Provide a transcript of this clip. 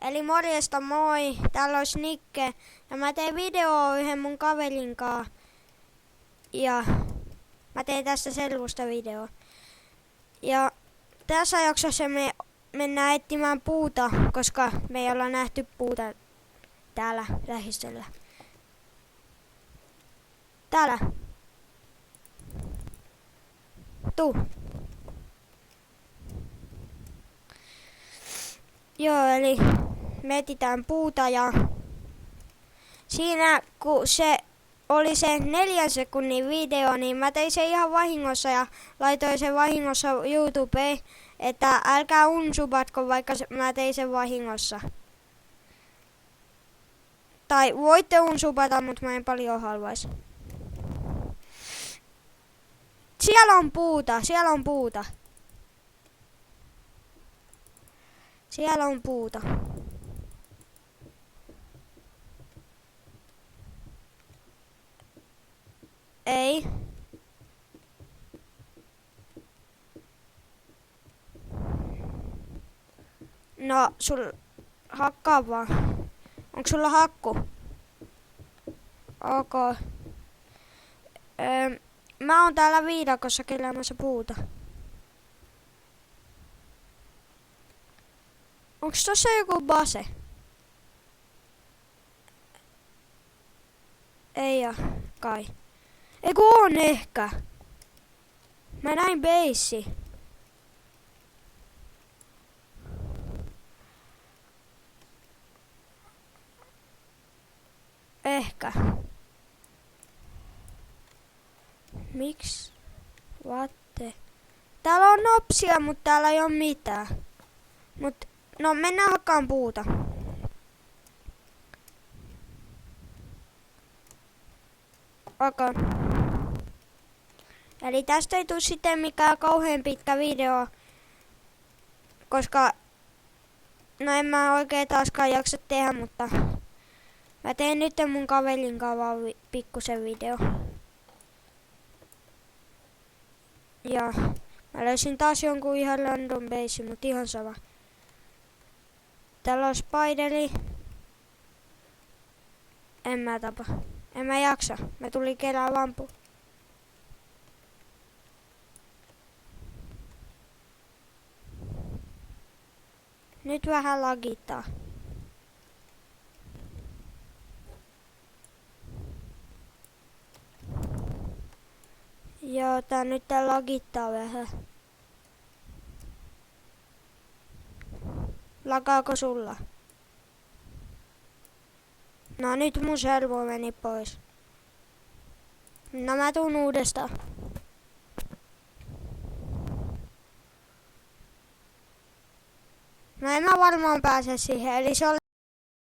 Eli morjesta moi, täällä on Snikke ja mä tein videoa yhden mun kaverin kanssa. Ja mä tein tästä selvusta videoa. Ja tässä jaksossa me mennään etsimään puuta, koska me ei olla nähty puuta täällä lähistöllä. Täällä. Tuu. Joo, eli me etsitään puuta ja siinä kun se oli se 4 sekunnin video, niin mä tein sen ihan vahingossa ja laitoin sen vahingossa YouTubeen, että älkää unsubatko, vaikka mä tein sen vahingossa. Tai voitte unsubata, mutta mä en paljon haluaisi. Siellä on puuta, siellä on puuta. Siellä on puuta. Ei. No, sul hakkaa vaan. Onko sulla hakku? Ok. Mä oon täällä viidakossa keräämässä puuta. Onks tossa joku base? Ei oo, kai. Eiku on ehkä. Mä näin beissi. Ehkä. Miks? Vatte. Täällä on nopsia, mutta täällä ei oo mitään. No mennään hakkaan puuta. Ok. Eli tästä ei tule sitten mikään kauhean pitkä video, koska no en mä oikein taaskaan jaksa tehdä, mutta mä teen nyt mun kaverin kanssa vaan pikkusen video. Ja mä löysin taas jonkun ihan random base, mut ihan sama. Täällä on spideri. En mä tapa. En mä jaksa. Mä tulin kerää lampu. Nyt vähän lagittaa. Joo, tää nyt lagittaa vähän. Lagaako sulla? No nyt mun servo meni pois. No mä tuun uudestaan. No en mä varmaan pääse siihen, eli se oli